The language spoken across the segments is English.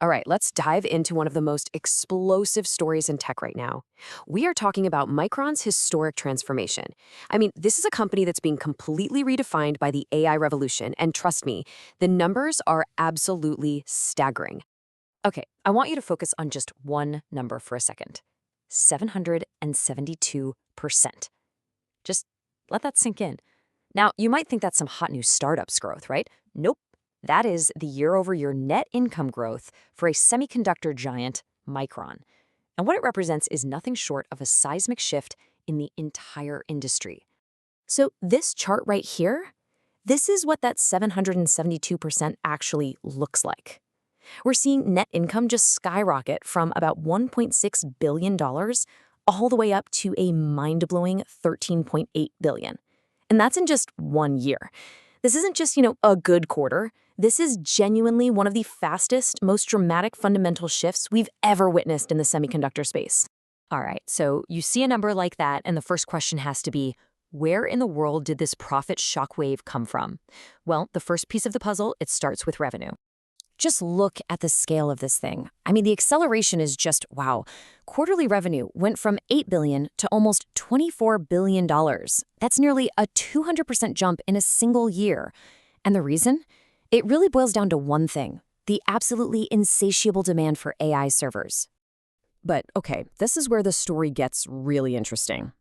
All right, let's dive into one of the most explosive stories in tech right now. We are talking about Micron's historic transformation. I mean, this is a company that's being completely redefined by the AI revolution, and trust me, the numbers are absolutely staggering. Okay, I want you to focus on just one number for a second. 772%. Just let that sink in. Now, you might think that's some hot new startups growth, right? Nope. That is the year-over-year net income growth for a semiconductor giant, Micron. And what it represents is nothing short of a seismic shift in the entire industry. So this chart right here, this is what that 772% actually looks like. We're seeing net income just skyrocket from about $1.6 billion all the way up to a mind-blowing $13.8 billion. And that's in just 1 year. This isn't just, a good quarter. This is genuinely one of the fastest, most dramatic fundamental shifts we've ever witnessed in the semiconductor space. All right, so you see a number like that, and the first question has to be, where in the world did this profit shockwave come from? Well, the first piece of the puzzle, it starts with revenue. Just look at the scale of this thing. I mean, the acceleration is just wow. Quarterly revenue went from $8 billion to almost $24 billion. That's nearly a 200% jump in a single year. And the reason? It really boils down to one thing, the absolutely insatiable demand for AI servers. But okay, this is where the story gets really interesting.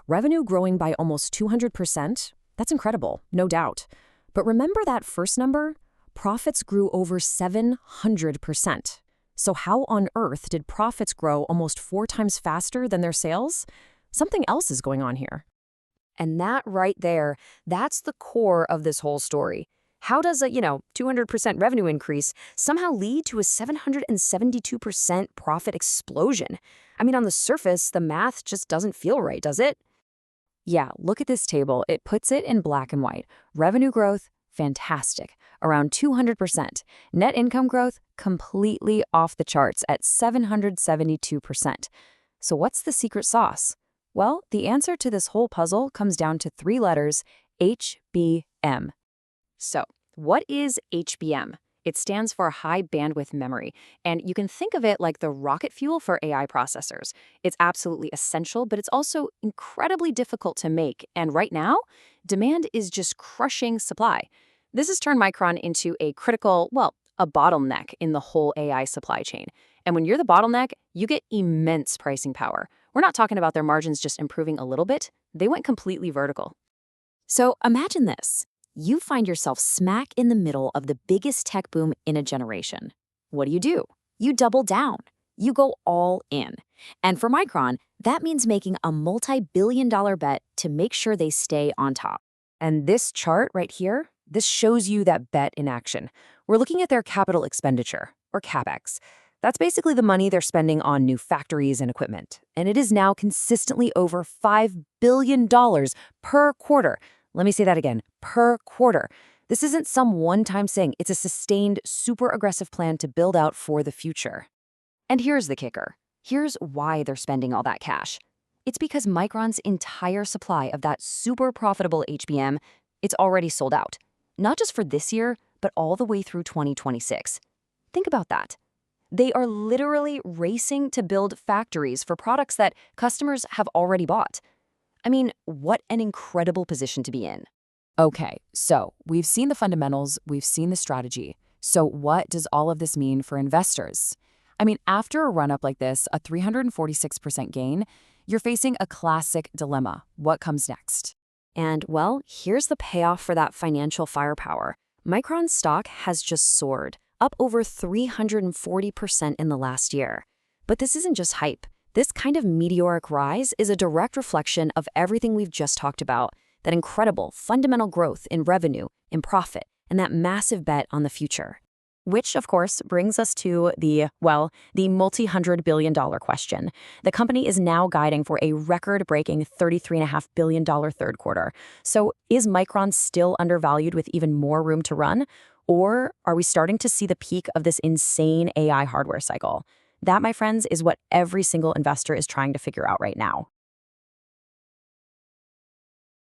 Revenue growing by almost 200%, that's incredible, no doubt. But remember that first number? Profits grew over 700%. So how on earth did profits grow almost 4 times faster than their sales? Something else is going on here. And that right there, that's the core of this whole story. How does a, 200% revenue increase somehow lead to a 772% profit explosion? I mean, on the surface, the math just doesn't feel right, does it? Yeah, look at this table. It puts it in black and white. Revenue growth, fantastic, around 200%. Net income growth, completely off the charts at 772%. So what's the secret sauce? Well, the answer to this whole puzzle comes down to 3 letters, HBM. So what is HBM? It stands for high bandwidth memory, and you can think of it like the rocket fuel for AI processors. It's absolutely essential, but it's also incredibly difficult to make, and right now, demand is just crushing supply. This has turned Micron into a critical, a bottleneck in the whole AI supply chain. And when you're the bottleneck, you get immense pricing power. We're not talking about their margins just improving a little bit. They went completely vertical. So imagine this. You find yourself smack in the middle of the biggest tech boom in a generation. What do? You double down. You go all in. And for Micron, that means making a multi-billion-dollar bet to make sure they stay on top. And this chart right here, this shows you that bet in action. We're looking at their capital expenditure, or CapEx. That's basically the money they're spending on new factories and equipment. And it is now consistently over $5 billion per quarter. Let me say that again, per quarter. This isn't some one-time thing. It's a sustained, super aggressive plan to build out for the future. And here's the kicker. Here's why they're spending all that cash. It's because Micron's entire supply of that super profitable HBM, it's already sold out. Not just for this year, but all the way through 2026. Think about that. They are literally racing to build factories for products that customers have already bought. I mean, what an incredible position to be in. Okay, so we've seen the fundamentals, we've seen the strategy. So what does all of this mean for investors? I mean, after a run-up like this, a 346% gain, you're facing a classic dilemma. What comes next? And, well, here's the payoff for that financial firepower. Micron's stock has just soared, up over 340% in the last year. But this isn't just hype. This kind of meteoric rise is a direct reflection of everything we've just talked about, that incredible fundamental growth in revenue, in profit, and that massive bet on the future. Which, of course, brings us to the multi-hundred billion dollar question. The company is now guiding for a record-breaking $33.5 billion third quarter. So is Micron still undervalued with even more room to run? Or are we starting to see the peak of this insane AI hardware cycle? That, my friends, is what every single investor is trying to figure out right now.